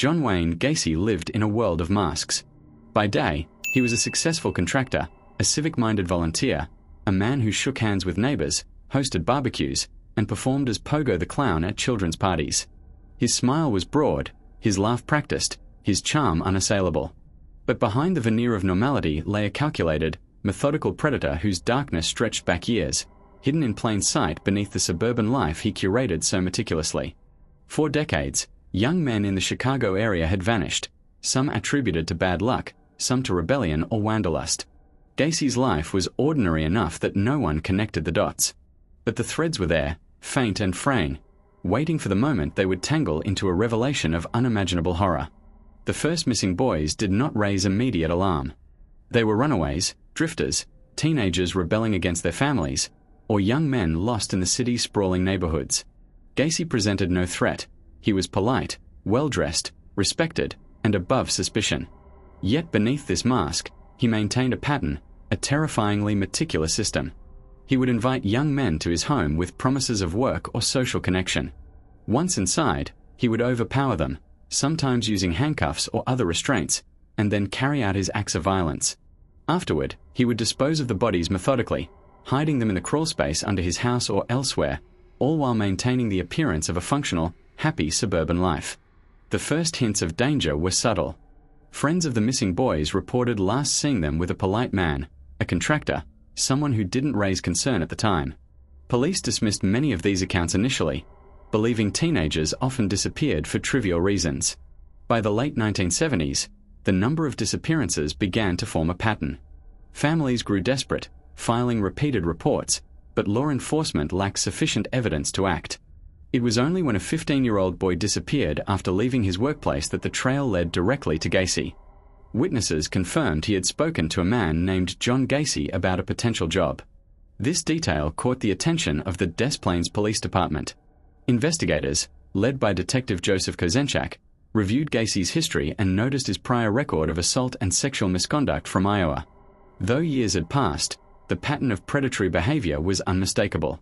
John Wayne Gacy lived in a world of masks. By day, he was a successful contractor, a civic-minded volunteer, a man who shook hands with neighbors, hosted barbecues, and performed as Pogo the Clown at children's parties. His smile was broad, his laugh practiced, his charm unassailable. But behind the veneer of normality lay a calculated, methodical predator whose darkness stretched back years, hidden in plain sight beneath the suburban life he curated so meticulously. For decades, young men in the Chicago area had vanished, some attributed to bad luck, some to rebellion or wanderlust. Gacy's life was ordinary enough that no one connected the dots. But the threads were there, faint and fraying, waiting for the moment they would tangle into a revelation of unimaginable horror. The first missing boys did not raise immediate alarm. They were runaways, drifters, teenagers rebelling against their families, or young men lost in the city's sprawling neighborhoods. Gacy presented no threat. He was polite, well-dressed, respected, and above suspicion. Yet beneath this mask, he maintained a pattern, a terrifyingly meticulous system. He would invite young men to his home with promises of work or social connection. Once inside, he would overpower them, sometimes using handcuffs or other restraints, and then carry out his acts of violence. Afterward, he would dispose of the bodies methodically, hiding them in the crawlspace under his house or elsewhere, all while maintaining the appearance of a functional, happy suburban life. The first hints of danger were subtle. Friends of the missing boys reported last seeing them with a polite man, a contractor, someone who didn't raise concern at the time. Police dismissed many of these accounts initially, believing teenagers often disappeared for trivial reasons. By the late 1970s, the number of disappearances began to form a pattern. Families grew desperate, filing repeated reports, but law enforcement lacked sufficient evidence to act. It was only when a 15-year-old boy disappeared after leaving his workplace that the trail led directly to Gacy. Witnesses confirmed he had spoken to a man named John Gacy about a potential job. This detail caught the attention of the Des Plaines Police Department. Investigators, led by Detective Joseph Kozenchak, reviewed Gacy's history and noticed his prior record of assault and sexual misconduct from Iowa. Though years had passed, the pattern of predatory behavior was unmistakable.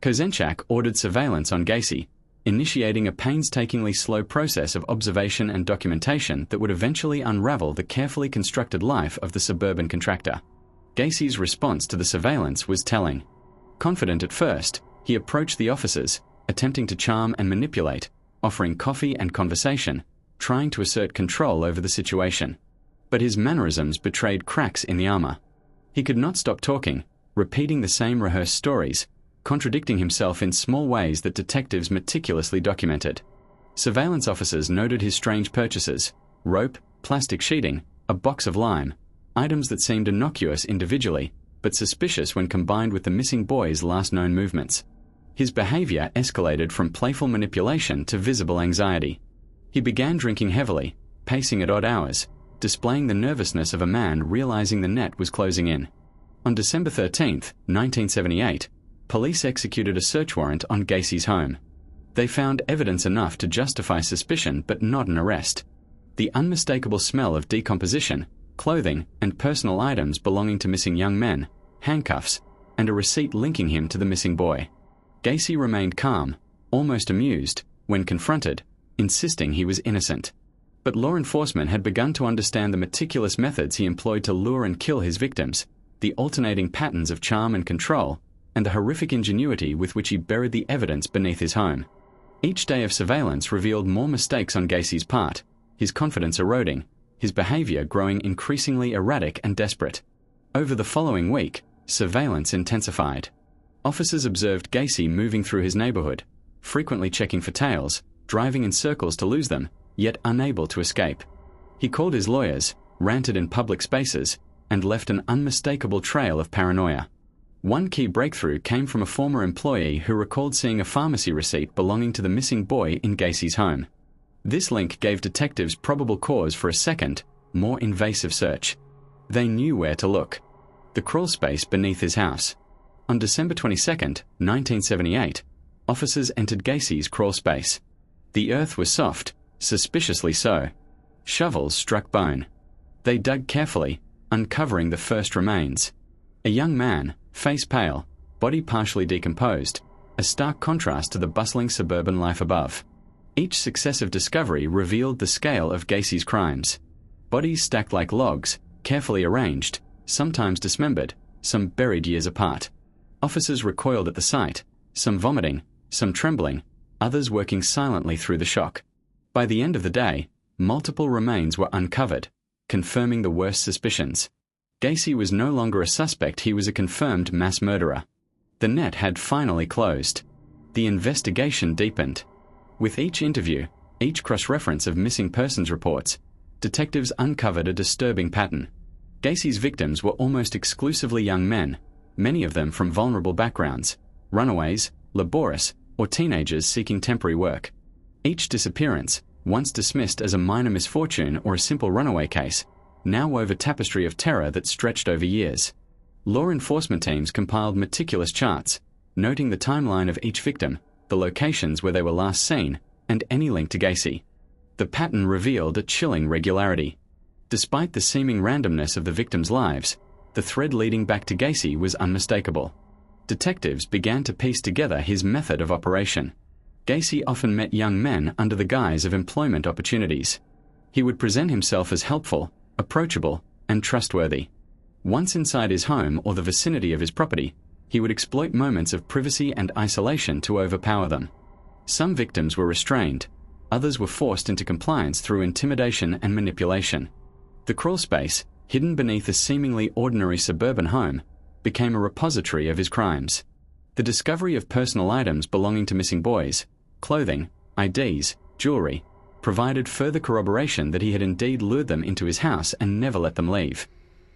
Kozenchak ordered surveillance on Gacy, initiating a painstakingly slow process of observation and documentation that would eventually unravel the carefully constructed life of the suburban contractor. Gacy's response to the surveillance was telling. Confident at first, he approached the officers, attempting to charm and manipulate, offering coffee and conversation, trying to assert control over the situation. But his mannerisms betrayed cracks in the armor. He could not stop talking, repeating the same rehearsed stories, contradicting himself in small ways that detectives meticulously documented. Surveillance officers noted his strange purchases: rope, plastic sheeting, a box of lime, items that seemed innocuous individually, but suspicious when combined with the missing boy's last known movements. His behavior escalated from playful manipulation to visible anxiety. He began drinking heavily, pacing at odd hours, displaying the nervousness of a man realizing the net was closing in. On December 13, 1978, police executed a search warrant on Gacy's home. They found evidence enough to justify suspicion but not an arrest. The unmistakable smell of decomposition, clothing, and personal items belonging to missing young men, handcuffs, and a receipt linking him to the missing boy. Gacy remained calm, almost amused, when confronted, insisting he was innocent. But law enforcement had begun to understand the meticulous methods he employed to lure and kill his victims, the alternating patterns of charm and control, and the horrific ingenuity with which he buried the evidence beneath his home. Each day of surveillance revealed more mistakes on Gacy's part, his confidence eroding, his behavior growing increasingly erratic and desperate. Over the following week, surveillance intensified. Officers observed Gacy moving through his neighborhood, frequently checking for tails, driving in circles to lose them, yet unable to escape. He called his lawyers, ranted in public spaces, and left an unmistakable trail of paranoia. One key breakthrough came from a former employee who recalled seeing a pharmacy receipt belonging to the missing boy in Gacy's home. This link gave detectives probable cause for a second, more invasive search. They knew where to look: the crawlspace beneath his house. On December 22, 1978, officers entered Gacy's crawlspace. The earth was soft, suspiciously so. Shovels struck bone. They dug carefully, uncovering the first remains. A young man, face pale, body partially decomposed, a stark contrast to the bustling suburban life above. Each successive discovery revealed the scale of Gacy's crimes. Bodies stacked like logs, carefully arranged, sometimes dismembered, some buried years apart. Officers recoiled at the sight, some vomiting, some trembling, others working silently through the shock. By the end of the day, multiple remains were uncovered, confirming the worst suspicions. Gacy was no longer a suspect, he was a confirmed mass murderer. The net had finally closed. The investigation deepened. With each interview, each cross-reference of missing persons reports, detectives uncovered a disturbing pattern. Gacy's victims were almost exclusively young men, many of them from vulnerable backgrounds, runaways, laborious, or teenagers seeking temporary work. Each disappearance, once dismissed as a minor misfortune or a simple runaway case, now wove a tapestry of terror that stretched over years. Law enforcement teams compiled meticulous charts, noting the timeline of each victim, the locations where they were last seen, and any link to Gacy. The pattern revealed a chilling regularity. Despite the seeming randomness of the victims' lives, the thread leading back to Gacy was unmistakable. Detectives began to piece together his method of operation. Gacy often met young men under the guise of employment opportunities. He would present himself as helpful, approachable, and trustworthy. Once inside his home or the vicinity of his property, he would exploit moments of privacy and isolation to overpower them. Some victims were restrained, others were forced into compliance through intimidation and manipulation. The crawl space, hidden beneath a seemingly ordinary suburban home, became a repository of his crimes. The discovery of personal items belonging to missing boys, clothing, IDs, jewelry, provided further corroboration that he had indeed lured them into his house and never let them leave.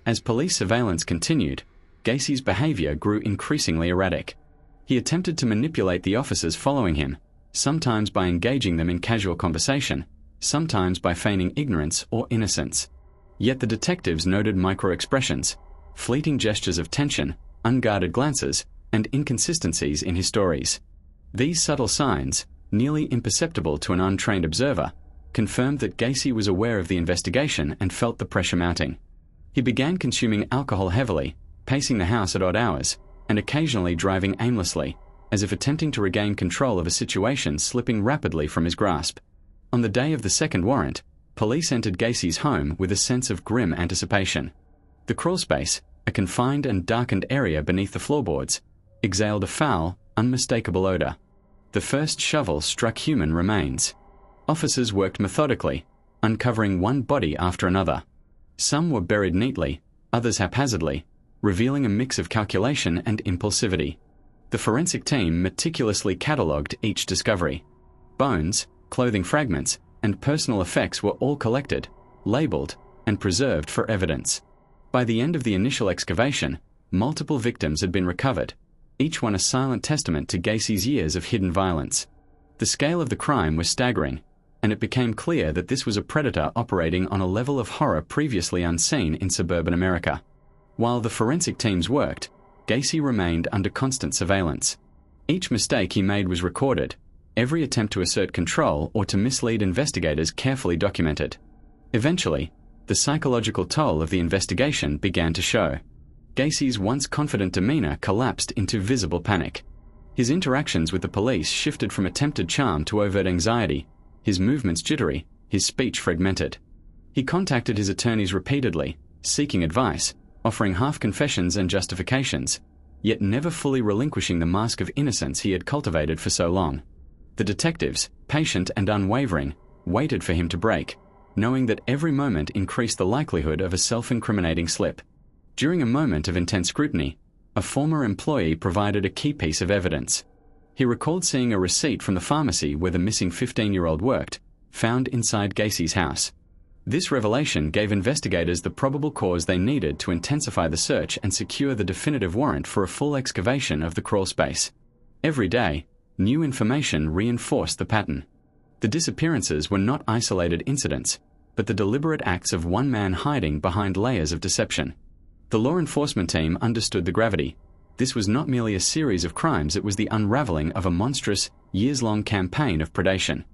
As police surveillance continued, Gacy's behavior grew increasingly erratic. He attempted to manipulate the officers following him, sometimes by engaging them in casual conversation, sometimes by feigning ignorance or innocence. Yet the detectives noted micro-expressions, fleeting gestures of tension, unguarded glances, and inconsistencies in his stories. These subtle signs, nearly imperceptible to an untrained observer, confirmed that Gacy was aware of the investigation and felt the pressure mounting. He began consuming alcohol heavily, pacing the house at odd hours, and occasionally driving aimlessly, as if attempting to regain control of a situation slipping rapidly from his grasp. On the day of the second warrant, police entered Gacy's home with a sense of grim anticipation. The crawlspace, a confined and darkened area beneath the floorboards, exhaled a foul, unmistakable odor. The first shovel struck human remains. Officers worked methodically, uncovering one body after another. Some were buried neatly, others haphazardly, revealing a mix of calculation and impulsivity. The forensic team meticulously catalogued each discovery. Bones, clothing fragments, and personal effects were all collected, labeled, and preserved for evidence. By the end of the initial excavation, multiple victims had been recovered, each one a silent testament to Gacy's years of hidden violence. The scale of the crime was staggering, and it became clear that this was a predator operating on a level of horror previously unseen in suburban America. While the forensic teams worked, Gacy remained under constant surveillance. Each mistake he made was recorded, every attempt to assert control or to mislead investigators carefully documented. Eventually, the psychological toll of the investigation began to show. Gacy's once confident demeanor collapsed into visible panic. His interactions with the police shifted from attempted charm to overt anxiety, his movements jittery, his speech fragmented. He contacted his attorneys repeatedly, seeking advice, offering half confessions and justifications, yet never fully relinquishing the mask of innocence he had cultivated for so long. The detectives, patient and unwavering, waited for him to break, knowing that every moment increased the likelihood of a self-incriminating slip. During a moment of intense scrutiny, a former employee provided a key piece of evidence. He recalled seeing a receipt from the pharmacy where the missing 15-year-old worked, found inside Gacy's house. This revelation gave investigators the probable cause they needed to intensify the search and secure the definitive warrant for a full excavation of the crawl space. Every day, new information reinforced the pattern. The disappearances were not isolated incidents, but the deliberate acts of one man hiding behind layers of deception. The law enforcement team understood the gravity. This was not merely a series of crimes, it was the unraveling of a monstrous, years-long campaign of predation.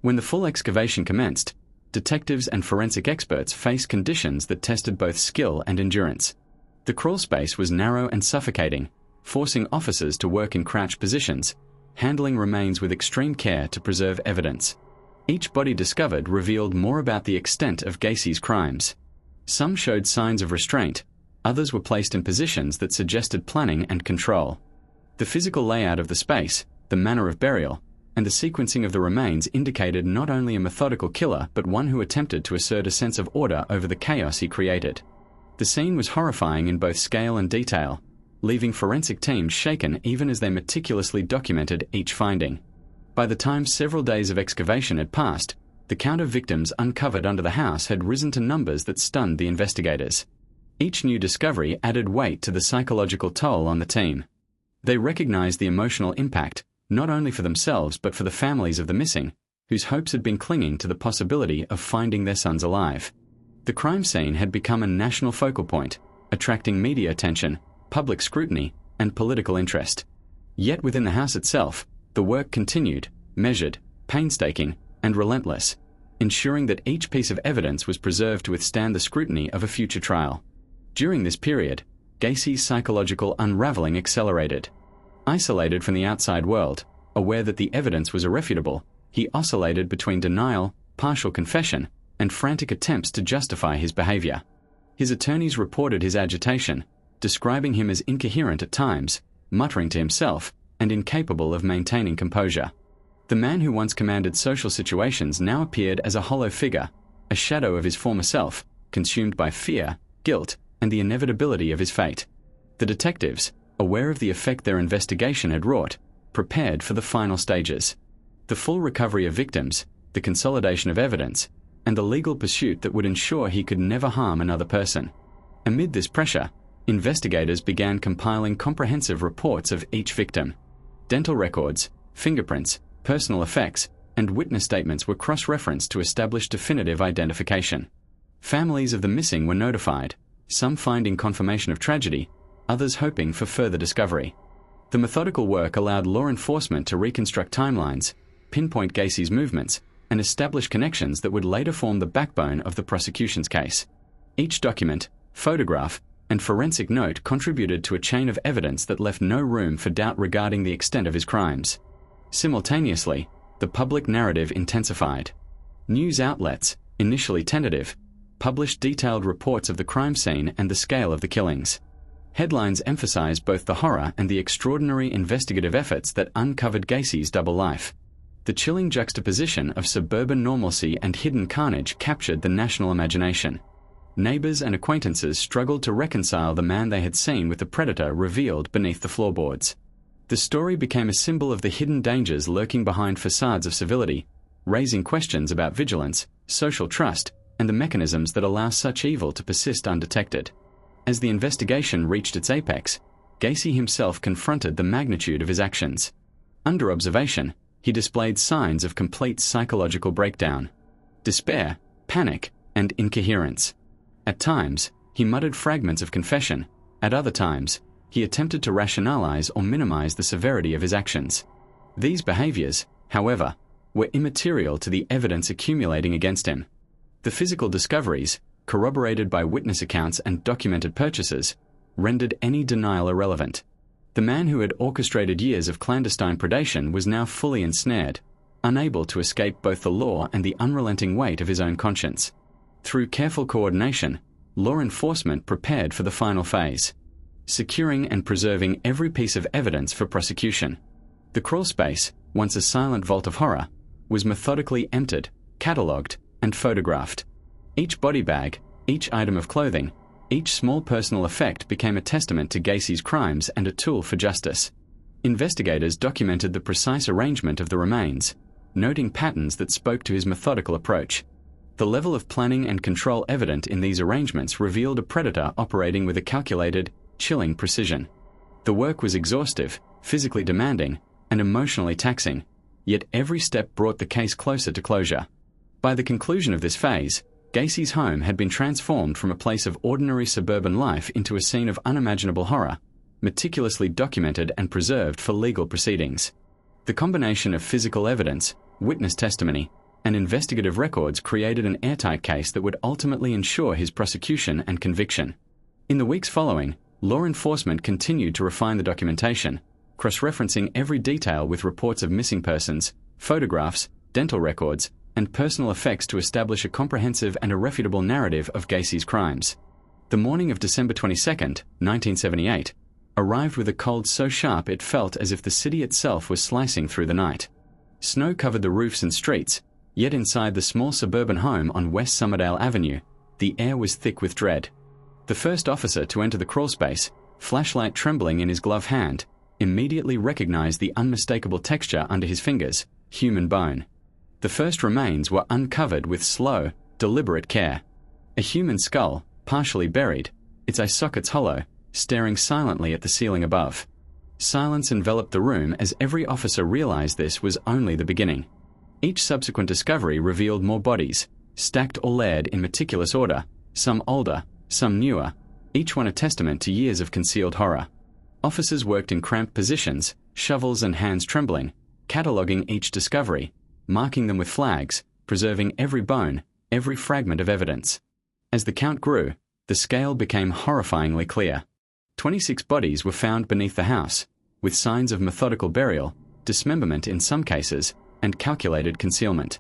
When the full excavation commenced, detectives and forensic experts faced conditions that tested both skill and endurance. The crawl space was narrow and suffocating, forcing officers to work in crouched positions, handling remains with extreme care to preserve evidence. Each body discovered revealed more about the extent of Gacy's crimes. Some showed signs of restraint, others were placed in positions that suggested planning and control. The physical layout of the space, the manner of burial, and the sequencing of the remains indicated not only a methodical killer but one who attempted to assert a sense of order over the chaos he created. The scene was horrifying in both scale and detail, leaving forensic teams shaken even as they meticulously documented each finding. By the time several days of excavation had passed, the count of victims uncovered under the house had risen to numbers that stunned the investigators. Each new discovery added weight to the psychological toll on the team. They recognized the emotional impact, not only for themselves but for the families of the missing, whose hopes had been clinging to the possibility of finding their sons alive. The crime scene had become a national focal point, attracting media attention, public scrutiny, and political interest. Yet within the house itself, the work continued, measured, painstaking, and relentless, ensuring that each piece of evidence was preserved to withstand the scrutiny of a future trial. During this period, Gacy's psychological unraveling accelerated. Isolated from the outside world, aware that the evidence was irrefutable, he oscillated between denial, partial confession, and frantic attempts to justify his behavior. His attorneys reported his agitation, describing him as incoherent at times, muttering to himself, and incapable of maintaining composure. The man who once commanded social situations now appeared as a hollow figure, a shadow of his former self, consumed by fear, guilt, and the inevitability of his fate. The detectives, aware of the effect their investigation had wrought, prepared for the final stages. The full recovery of victims, the consolidation of evidence, and the legal pursuit that would ensure he could never harm another person. Amid this pressure, investigators began compiling comprehensive reports of each victim. Dental records, fingerprints, personal effects, and witness statements were cross-referenced to establish definitive identification. Families of the missing were notified, some finding confirmation of tragedy, others hoping for further discovery. The methodical work allowed law enforcement to reconstruct timelines, pinpoint Gacy's movements, and establish connections that would later form the backbone of the prosecution's case. Each document, photograph, and forensic note contributed to a chain of evidence that left no room for doubt regarding the extent of his crimes. Simultaneously, the public narrative intensified. News outlets, initially tentative, published detailed reports of the crime scene and the scale of the killings. Headlines emphasized both the horror and the extraordinary investigative efforts that uncovered Gacy's double life. The chilling juxtaposition of suburban normalcy and hidden carnage captured the national imagination. Neighbors and acquaintances struggled to reconcile the man they had seen with the predator revealed beneath the floorboards. The story became a symbol of the hidden dangers lurking behind facades of civility, raising questions about vigilance, social trust, and the mechanisms that allow such evil to persist undetected. As the investigation reached its apex, Gacy himself confronted the magnitude of his actions. Under observation, he displayed signs of complete psychological breakdown, despair, panic, and incoherence. At times, he muttered fragments of confession. At other times, he attempted to rationalize or minimize the severity of his actions. These behaviors, however, were immaterial to the evidence accumulating against him. The physical discoveries, corroborated by witness accounts and documented purchases, rendered any denial irrelevant. The man who had orchestrated years of clandestine predation was now fully ensnared, unable to escape both the law and the unrelenting weight of his own conscience. Through careful coordination, law enforcement prepared for the final phase, securing and preserving every piece of evidence for prosecution. The crawl space, once a silent vault of horror, was methodically emptied, catalogued, and photographed. Each body bag, each item of clothing, each small personal effect became a testament to Gacy's crimes and a tool for justice. Investigators documented the precise arrangement of the remains, noting patterns that spoke to his methodical approach. The level of planning and control evident in these arrangements revealed a predator operating with a calculated, chilling precision. The work was exhaustive, physically demanding, and emotionally taxing, yet every step brought the case closer to closure. By the conclusion of this phase, Gacy's home had been transformed from a place of ordinary suburban life into a scene of unimaginable horror, meticulously documented and preserved for legal proceedings. The combination of physical evidence, witness testimony, and investigative records created an airtight case that would ultimately ensure his prosecution and conviction. In the weeks following, law enforcement continued to refine the documentation, cross-referencing every detail with reports of missing persons, photographs, dental records, and personal effects to establish a comprehensive and irrefutable narrative of Gacy's crimes. The morning of December 22, 1978, arrived with a cold so sharp it felt as if the city itself was slicing through the night. Snow covered the roofs and streets, yet inside the small suburban home on West Somerdale Avenue, the air was thick with dread. The first officer to enter the crawlspace, flashlight trembling in his glove hand, immediately recognized the unmistakable texture under his fingers: human bone. The first remains were uncovered with slow, deliberate care. A human skull, partially buried, its eye sockets hollow, staring silently at the ceiling above. Silence enveloped the room as every officer realized this was only the beginning. Each subsequent discovery revealed more bodies, stacked or layered in meticulous order, some older, some newer, each one a testament to years of concealed horror. Officers worked in cramped positions, shovels and hands trembling, cataloging each discovery, marking them with flags, preserving every bone, every fragment of evidence. As the count grew, the scale became horrifyingly clear. 26 bodies were found beneath the house, with signs of methodical burial, dismemberment in some cases, and calculated concealment.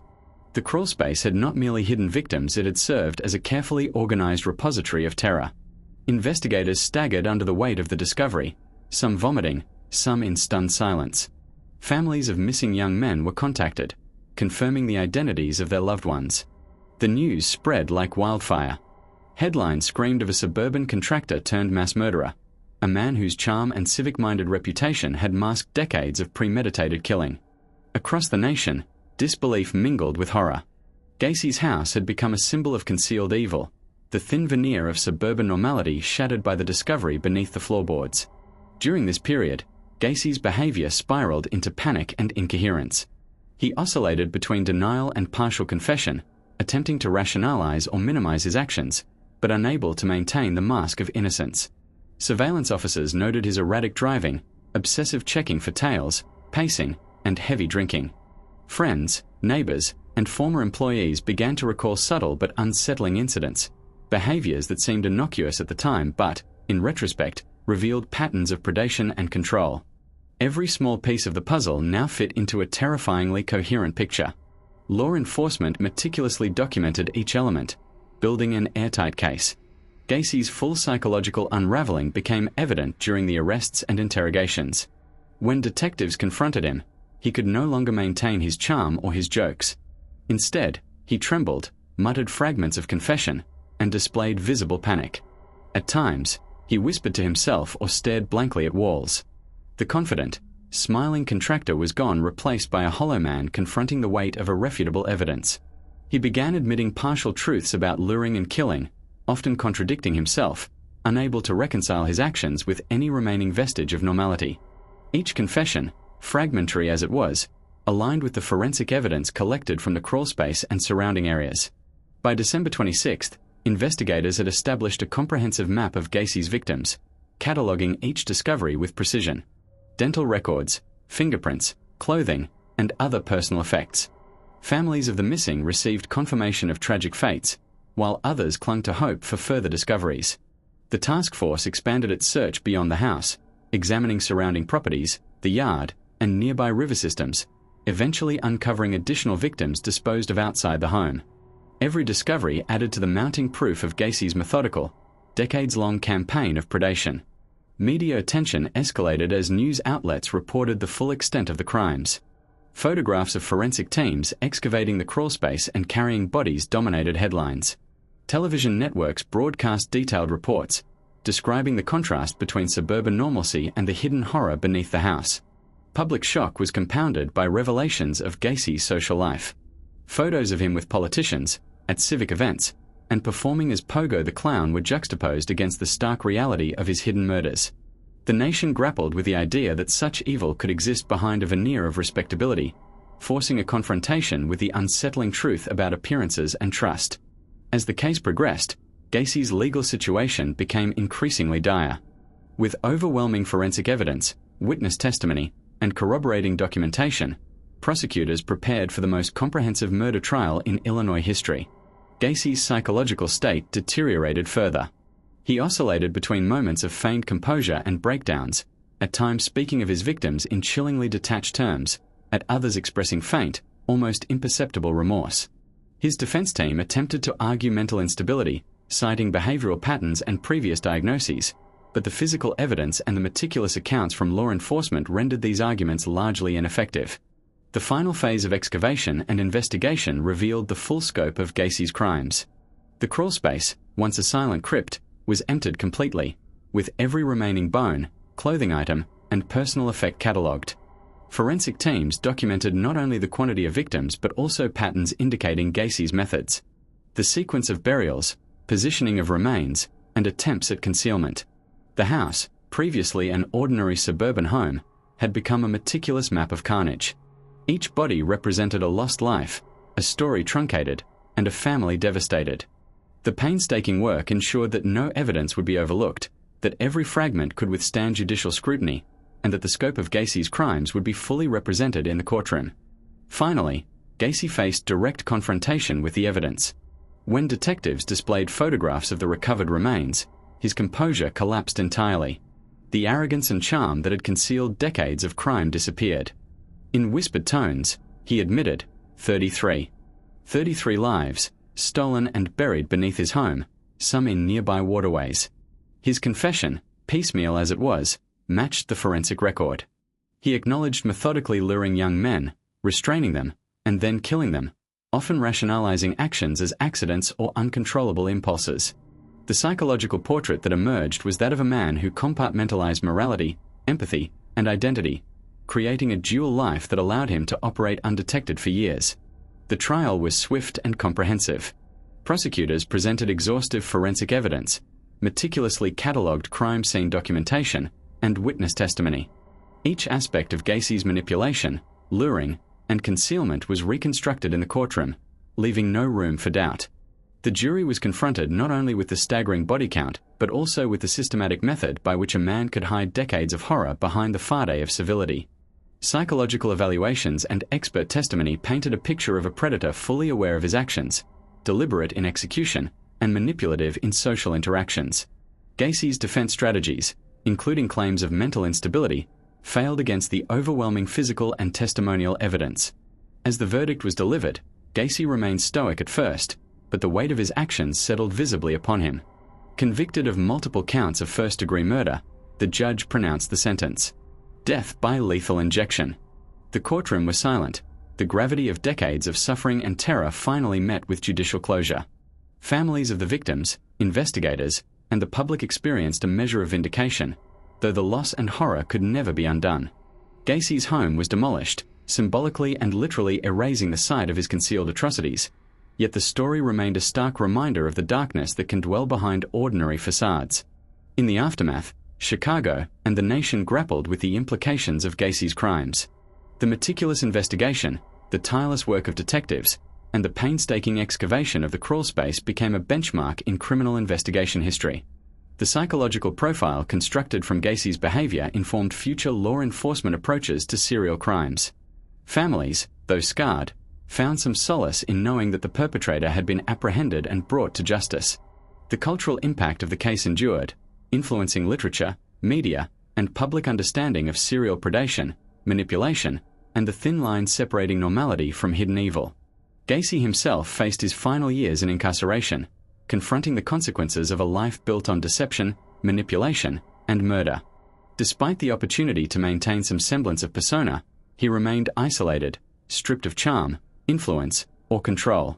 The crawlspace had not merely hidden victims, it had served as a carefully organized repository of terror. Investigators staggered under the weight of the discovery, some vomiting, some in stunned silence. Families of missing young men were contacted, confirming the identities of their loved ones. The news spread like wildfire. Headlines screamed of a suburban contractor turned mass murderer, a man whose charm and civic-minded reputation had masked decades of premeditated killing. Across the nation, disbelief mingled with horror. Gacy's house had become a symbol of concealed evil, the thin veneer of suburban normality shattered by the discovery beneath the floorboards. During this period, Gacy's behavior spiraled into panic and incoherence. He oscillated between denial and partial confession, attempting to rationalize or minimize his actions, but unable to maintain the mask of innocence. Surveillance officers noted his erratic driving, obsessive checking for tails, pacing, and heavy drinking. Friends, neighbors, and former employees began to recall subtle but unsettling incidents, behaviors that seemed innocuous at the time but, in retrospect, revealed patterns of predation and control. Every small piece of the puzzle now fit into a terrifyingly coherent picture. Law enforcement meticulously documented each element, building an airtight case. Gacy's full psychological unraveling became evident during the arrests and interrogations. When detectives confronted him, he could no longer maintain his charm or his jokes. Instead, he trembled, muttered fragments of confession, and displayed visible panic. At times, he whispered to himself or stared blankly at walls. The confident, smiling contractor was gone, replaced by a hollow man confronting the weight of irrefutable evidence. He began admitting partial truths about luring and killing, often contradicting himself, unable to reconcile his actions with any remaining vestige of normality. Each confession, fragmentary as it was, aligned with the forensic evidence collected from the crawlspace and surrounding areas. By December 26th, investigators had established a comprehensive map of Gacy's victims, cataloging each discovery with precision. Dental records, fingerprints, clothing, and other personal effects. Families of the missing received confirmation of tragic fates, while others clung to hope for further discoveries. The task force expanded its search beyond the house, examining surrounding properties, the yard, and nearby river systems, eventually uncovering additional victims disposed of outside the home. Every discovery added to the mounting proof of Gacy's methodical, decades-long campaign of predation. Media attention escalated as news outlets reported the full extent of the crimes. Photographs of forensic teams excavating the crawlspace and carrying bodies dominated headlines. Television networks broadcast detailed reports, describing the contrast between suburban normalcy and the hidden horror beneath the house. Public shock was compounded by revelations of Gacy's social life. Photos of him with politicians, at civic events, and performing as Pogo the Clown were juxtaposed against the stark reality of his hidden murders. The nation grappled with the idea that such evil could exist behind a veneer of respectability, forcing a confrontation with the unsettling truth about appearances and trust. As the case progressed, Gacy's legal situation became increasingly dire. With overwhelming forensic evidence, witness testimony, and corroborating documentation, prosecutors prepared for the most comprehensive murder trial in Illinois history. Gacy's psychological state deteriorated further. He oscillated between moments of feigned composure and breakdowns, at times speaking of his victims in chillingly detached terms, at others expressing faint, almost imperceptible remorse. His defense team attempted to argue mental instability, citing behavioral patterns and previous diagnoses, but the physical evidence and the meticulous accounts from law enforcement rendered these arguments largely ineffective. The final phase of excavation and investigation revealed the full scope of Gacy's crimes. The crawlspace, once a silent crypt, was emptied completely, with every remaining bone, clothing item, and personal effect catalogued. Forensic teams documented not only the quantity of victims but also patterns indicating Gacy's methods. The sequence of burials, positioning of remains, and attempts at concealment. The house, previously an ordinary suburban home, had become a meticulous map of carnage. Each body represented a lost life, a story truncated, and a family devastated. The painstaking work ensured that no evidence would be overlooked, that every fragment could withstand judicial scrutiny, and that the scope of Gacy's crimes would be fully represented in the courtroom. Finally, Gacy faced direct confrontation with the evidence. When detectives displayed photographs of the recovered remains, his composure collapsed entirely. The arrogance and charm that had concealed decades of crime disappeared. In whispered tones, he admitted 33 lives, stolen and buried beneath his home, some in nearby waterways. His confession, piecemeal as it was, matched the forensic record. He acknowledged methodically luring young men, restraining them, and then killing them, often rationalizing actions as accidents or uncontrollable impulses. The psychological portrait that emerged was that of a man who compartmentalized morality, empathy, and identity, creating a dual life that allowed him to operate undetected for years. The trial was swift and comprehensive. Prosecutors presented exhaustive forensic evidence, meticulously catalogued crime scene documentation, and witness testimony. Each aspect of Gacy's manipulation, luring, and concealment was reconstructed in the courtroom, leaving no room for doubt. The jury was confronted not only with the staggering body count, but also with the systematic method by which a man could hide decades of horror behind the farde of civility. Psychological evaluations and expert testimony painted a picture of a predator fully aware of his actions, deliberate in execution, and manipulative in social interactions. Gacy's defense strategies, including claims of mental instability, failed against the overwhelming physical and testimonial evidence. As the verdict was delivered, Gacy remained stoic at first, but the weight of his actions settled visibly upon him. Convicted of multiple counts of first-degree murder, the judge pronounced the sentence: death by lethal injection. The courtroom was silent. The gravity of decades of suffering and terror finally met with judicial closure. Families of the victims, investigators, and the public experienced a measure of vindication, though the loss and horror could never be undone. Gacy's home was demolished, symbolically and literally erasing the site of his concealed atrocities. Yet the story remained a stark reminder of the darkness that can dwell behind ordinary facades. In the aftermath, Chicago and the nation grappled with the implications of Gacy's crimes. The meticulous investigation, the tireless work of detectives, and the painstaking excavation of the crawlspace became a benchmark in criminal investigation history. The psychological profile constructed from Gacy's behavior informed future law enforcement approaches to serial crimes. Families, though scarred, found some solace in knowing that the perpetrator had been apprehended and brought to justice. The cultural impact of the case endured, influencing literature, media, and public understanding of serial predation, manipulation, and the thin line separating normality from hidden evil. Gacy himself faced his final years in incarceration, confronting the consequences of a life built on deception, manipulation, and murder. Despite the opportunity to maintain some semblance of persona, he remained isolated, stripped of charm, influence, or control.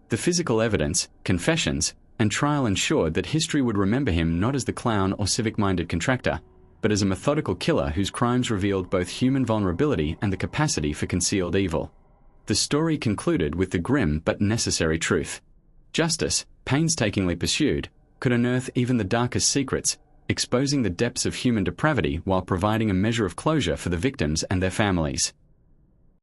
The physical evidence, confessions, and trial ensured that history would remember him not as the clown or civic-minded contractor, but as a methodical killer whose crimes revealed both human vulnerability and the capacity for concealed evil. The story concluded with the grim but necessary truth. Justice, painstakingly pursued, could unearth even the darkest secrets, exposing the depths of human depravity while providing a measure of closure for the victims and their families.